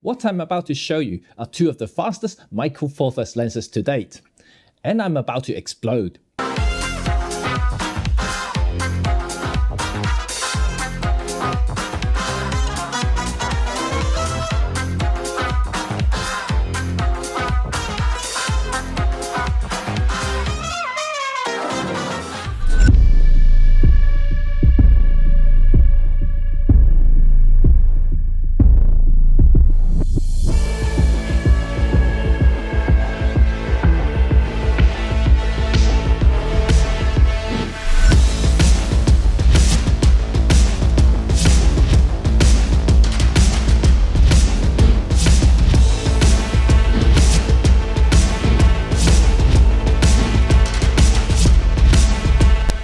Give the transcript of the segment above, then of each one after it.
What I'm about to show you are two of the fastest micro four thirds lenses to date, and I'm about to explode.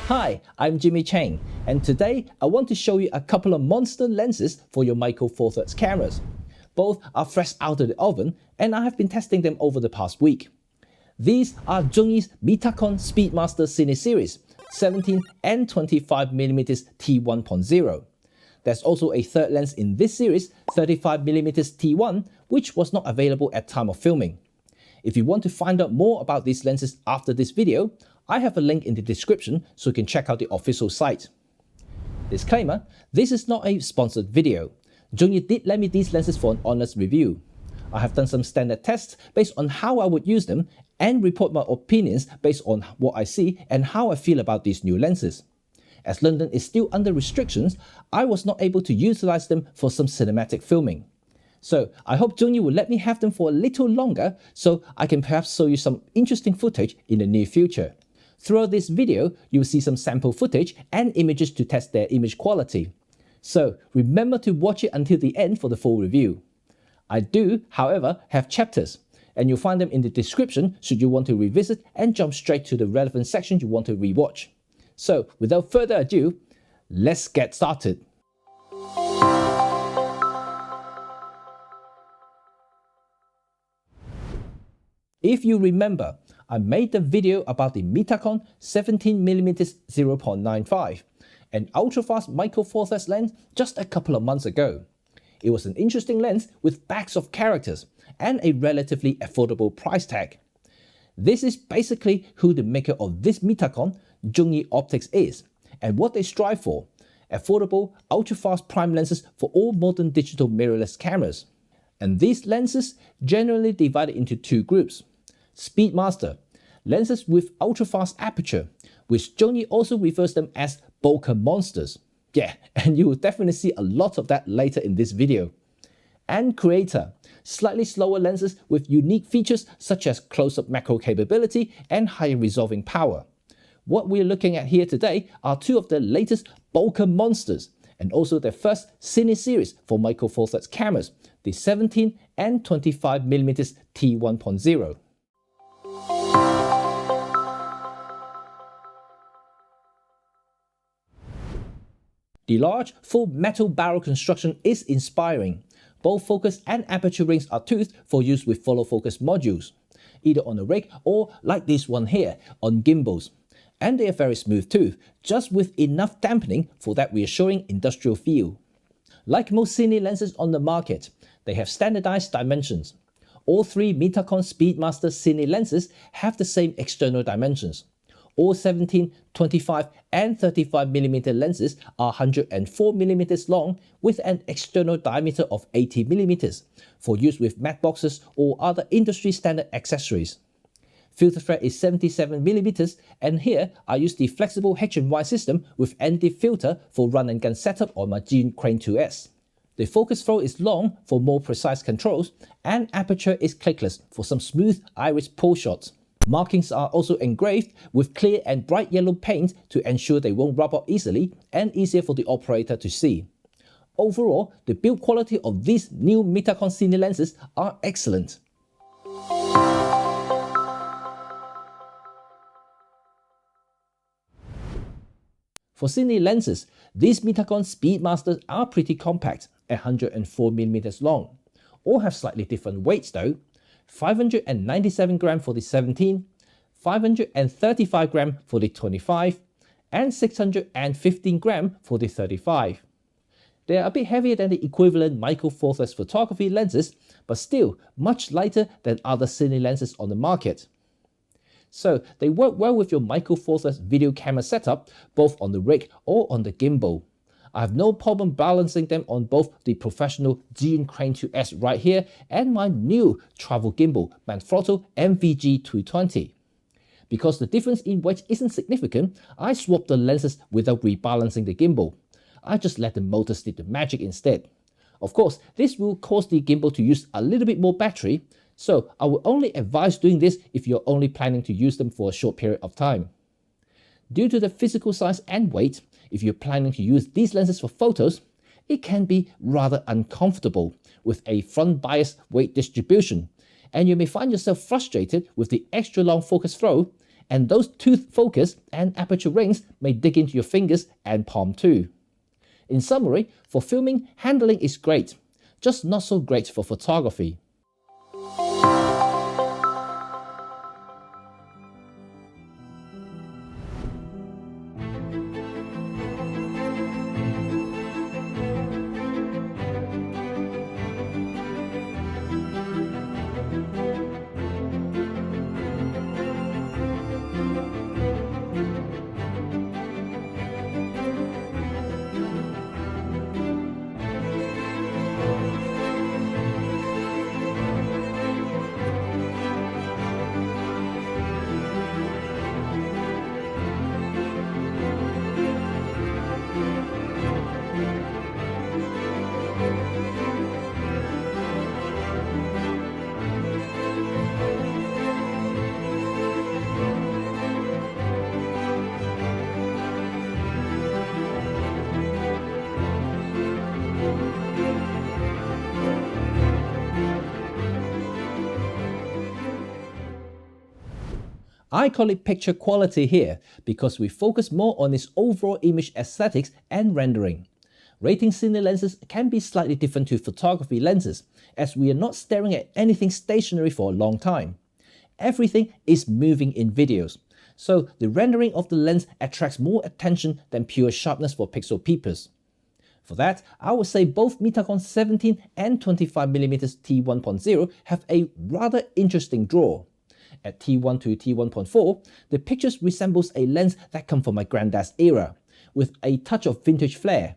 Hi, I'm Jimmy Cheng, and today I want to show you a couple of monster lenses for your micro four thirds cameras. Both are fresh out of the oven, and I have been testing them over the past week. These are Zhongyi's Mitakon Speedmaster Cine series, 17 and 25mm T1.0. There's also a third lens in this series, 35mm T1, which was not available at time of filming. If you want to find out more about these lenses after this video, I have a link in the description so you can check out the official site. Disclaimer, this is not a sponsored video. Zhongy did lend me these lenses for an honest review. I have done some standard tests based on how I would use them and report my opinions based on what I see and how I feel about these new lenses. As London is still under restrictions, I was not able to utilize them for some cinematic filming. So I hope Zhongy will let me have them for a little longer so I can perhaps show you some interesting footage in the near future. Throughout this video, you'll see some sample footage and images to test their image quality. So remember to watch it until the end for the full review. I do, however, have chapters, and you'll find them in the description should you want to revisit and jump straight to the relevant section you want to rewatch. So without further ado, let's get started. If you remember, I made the video about the Mitakon 17mm 0.95, an ultra-fast micro four thirds lens just a couple of months ago. It was an interesting lens with bags of characters and a relatively affordable price tag. This is basically who the maker of this Mitakon, Zhongyi Optics, is, and what they strive for: affordable, ultra-fast prime lenses for all modern digital mirrorless cameras. And these lenses generally divided into two groups. Speedmaster, lenses with ultra-fast aperture, which Zhongy also refers them as Bokeh monsters. Yeah, and you will definitely see a lot of that later in this video. And Creator, slightly slower lenses with unique features such as close-up macro capability and higher resolving power. What we're looking at here today are two of the latest Bokeh monsters, and also their first Cine series for micro four thirds cameras, the 17 and 25mm T1.0. The large, full metal barrel construction is inspiring. Both focus and aperture rings are toothed for use with follow focus modules, either on a rig or, like this one here, on gimbals. And they are very smooth too, just with enough dampening for that reassuring industrial feel. Like most Cine lenses on the market, they have standardized dimensions. All three Mitakon Speedmaster Cine lenses have the same external dimensions. All 17, 25 and 35mm lenses are 104mm long with an external diameter of 80mm for use with matte boxes or other industry standard accessories. Filter thread is 77mm, and here I use the flexible H&Y system with ND filter for run and gun setup on my Gene Crane 2S. The focus throw is long for more precise controls, and aperture is clickless for some smooth iris pull shots. Markings are also engraved with clear and bright yellow paint to ensure they won't rub off easily and easier for the operator to see. Overall, the build quality of these new Mitakon Cine lenses are excellent. For Cine lenses, these Mitakon Speedmasters are pretty compact, 104mm long. All have slightly different weights though. 597 gram for the 17, 535 gram for the 25, and 615 gram for the 35. They are a bit heavier than the equivalent micro four thirds photography lenses, but still much lighter than other cine lenses on the market. So they work well with your Micro Four Thirds video camera setup, both on the rig or on the gimbal. I have no problem balancing them on both the professional Zhongy Crane 2S right here and my new travel gimbal Manfrotto MVG220. Because the difference in weight isn't significant, I swapped the lenses without rebalancing the gimbal. I just let the motors do the magic instead. Of course, this will cause the gimbal to use a little bit more battery, so I will only advise doing this if you're only planning to use them for a short period of time. Due to the physical size and weight, if you're planning to use these lenses for photos, it can be rather uncomfortable with a front bias weight distribution, and you may find yourself frustrated with the extra long focus throw, and those tooth focus and aperture rings may dig into your fingers and palm too. In summary, for filming, handling is great, just not so great for photography. I call it picture quality here because we focus more on its overall image aesthetics and rendering. Rating cine lenses can be slightly different to photography lenses, as we are not staring at anything stationary for a long time. Everything is moving in videos, so the rendering of the lens attracts more attention than pure sharpness for pixel peepers. For that, I would say both Mitakon 17 and 25mm T1.0 have a rather interesting draw. At T1 to T1.4, the pictures resembles a lens that come from my granddad's era, with a touch of vintage flair.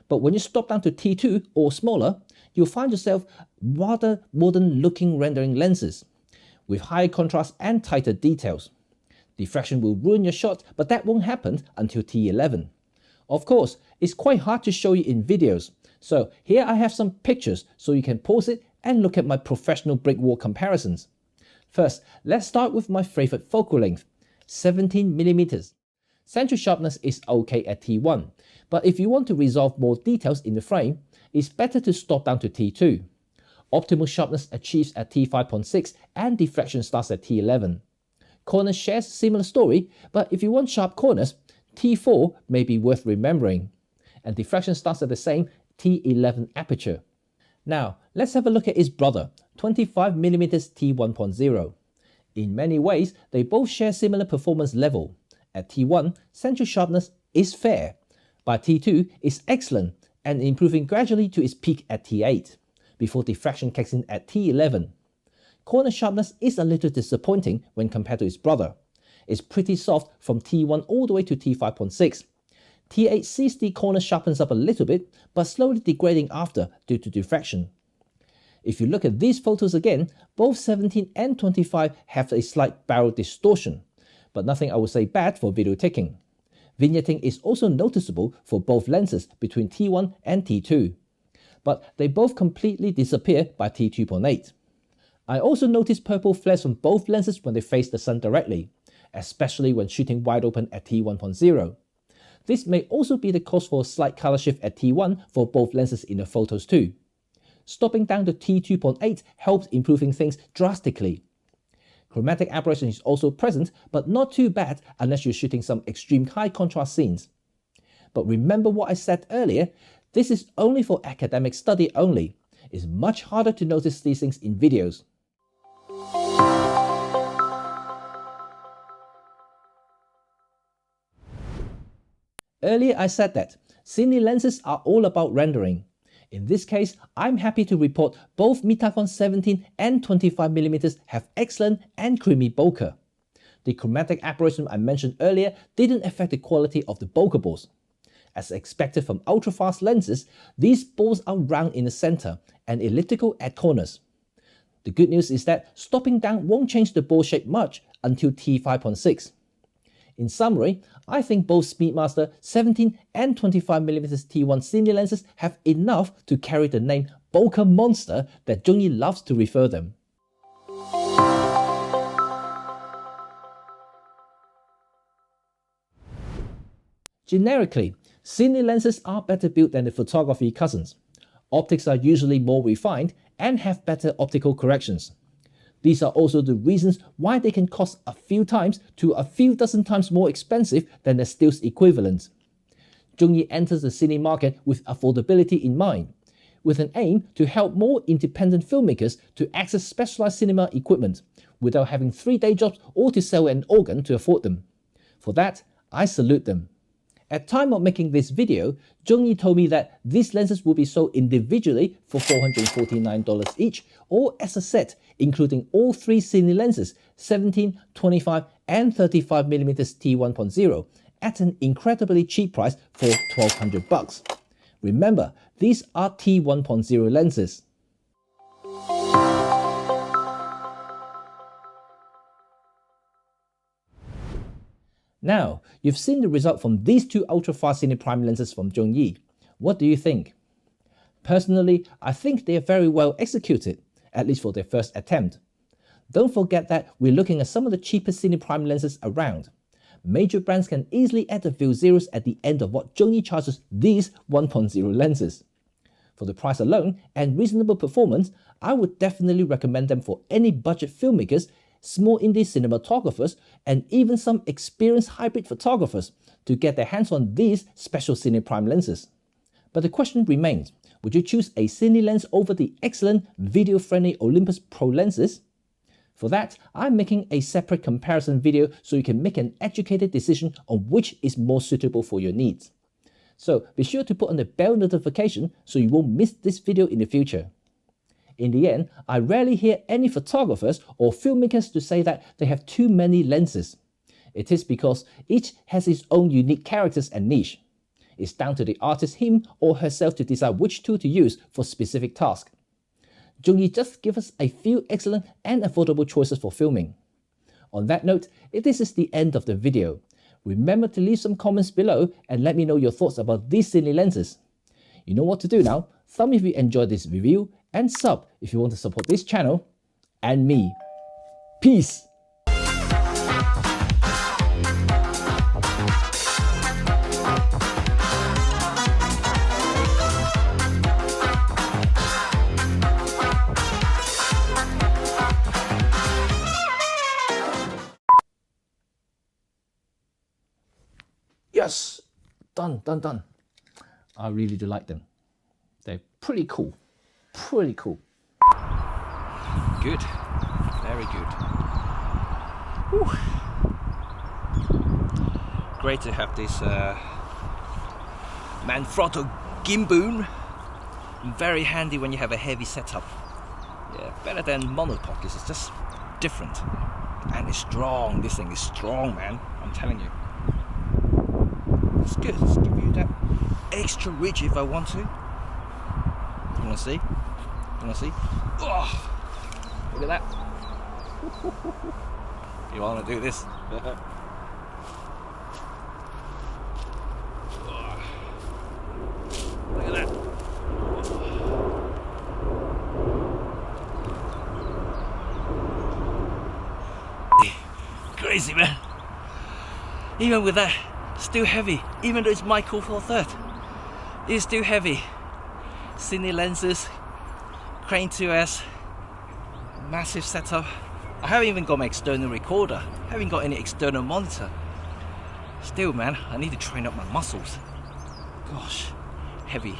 But when you stop down to T2 or smaller, you'll find yourself rather modern looking rendering lenses, with higher contrast and tighter details. Diffraction will ruin your shot, but that won't happen until T11. Of course, it's quite hard to show you in videos, so here I have some pictures so you can pause it and look at my professional brick wall comparisons. First, let's start with my favorite focal length, 17mm. Central sharpness is okay at T1, but if you want to resolve more details in the frame, it's better to stop down to T2. Optimal sharpness achieves at T5.6 and diffraction starts at T11. Corners shares a similar story, but if you want sharp corners, T4 may be worth remembering, and diffraction starts at the same T11 aperture. Now, let's have a look at its brother, 25mm T1.0. In many ways, they both share similar performance level. At T1, central sharpness is fair, but T2 is excellent and improving gradually to its peak at T8, before diffraction kicks in at T11. Corner sharpness is a little disappointing when compared to its brother. It's pretty soft from T1 all the way to T5.6. T8 sees the corner sharpens up a little bit, but slowly degrading after due to diffraction. If you look at these photos again, both 17 and 25 have a slight barrel distortion, but nothing I would say bad for video taking. Vignetting is also noticeable for both lenses between T1 and T2, but they both completely disappear by T2.8. I also noticed purple flares from both lenses when they face the sun directly, especially when shooting wide open at T1.0. This may also be the cause for a slight color shift at T1 for both lenses in the photos too. Stopping down to T2.8 helps improving things drastically. Chromatic aberration is also present, but not too bad unless you're shooting some extreme high contrast scenes. But remember what I said earlier, this is only for academic study only. It's much harder to notice these things in videos. Earlier I said that cine lenses are all about rendering. In this case, I'm happy to report both Mitakon 17 and 25mm have excellent and creamy bokeh. The chromatic aberration I mentioned earlier didn't affect the quality of the bokeh balls. As expected from ultra-fast lenses, these balls are round in the center and elliptical at corners. The good news is that stopping down won't change the ball shape much until T5.6. In summary, I think both Speedmaster 17 and 25mm T1 Cine lenses have enough to carry the name Bokeh Monster that Zhongy loves to refer them. Generically, Cine lenses are better built than the photography cousins. Optics are usually more refined and have better optical corrections. These are also the reasons why they can cost a few times to a few dozen times more expensive than their stills equivalent. Zhongy enters the cine market with affordability in mind, with an aim to help more independent filmmakers to access specialized cinema equipment without having 3 day jobs or to sell an organ to afford them. For that, I salute them. At time of making this video, Zhongy told me that these lenses will be sold individually for $449 each or as a set, including all 3 Cine lenses, 17, 25 and 35mm T1.0 at an incredibly cheap price for $1,200. Remember, these are T1.0 lenses. Now, you've seen the result from these 2 ultra-fast cine prime lenses from Zhongy. What do you think? Personally, I think they are very well executed, at least for their first attempt. Don't forget that we're looking at some of the cheapest cine prime lenses around. Major brands can easily add a few zeros at the end of what Zhongy charges these 1.0 lenses. For the price alone and reasonable performance, I would definitely recommend them for any budget filmmakers, small indie cinematographers, and even some experienced hybrid photographers to get their hands on these special Cine Prime lenses. But the question remains, would you choose a Cine lens over the excellent video-friendly Olympus Pro lenses? For that, I'm making a separate comparison video so you can make an educated decision on which is more suitable for your needs. So be sure to put on the bell notification so you won't miss this video in the future. In the end, I rarely hear any photographers or filmmakers to say that they have too many lenses. It is because each has its own unique characters and niche. It's down to the artist him or herself to decide which tool to use for specific task. Zhongy just gives us a few excellent and affordable choices for filming. On that note, this is the end of the video. Remember to leave some comments below and let me know your thoughts about these Cine lenses. You know what to do now. Thumb if you enjoyed this review and sub if you want to support this channel and me. Peace! Yes! Done. I really do like them. They're pretty cool. Pretty cool. Good. Very good. Whew. Great to have this Manfrotto gimbal. Very handy when you have a heavy setup. Yeah, better than monopockets. It's just different. And it's strong. This thing is strong, man. I'm telling you. It's good. Let's give you that extra reach if I want to. You wanna see? Oh, look at that. You wanna do this? Look at that. Crazy, man. Even with that, still heavy. Even though it's Micro Four Third, it's still heavy. Cine lenses, Crane 2S, massive setup. I haven't even got my external recorder. I haven't got any external monitor. Still, man, I need to train up my muscles. Gosh, heavy.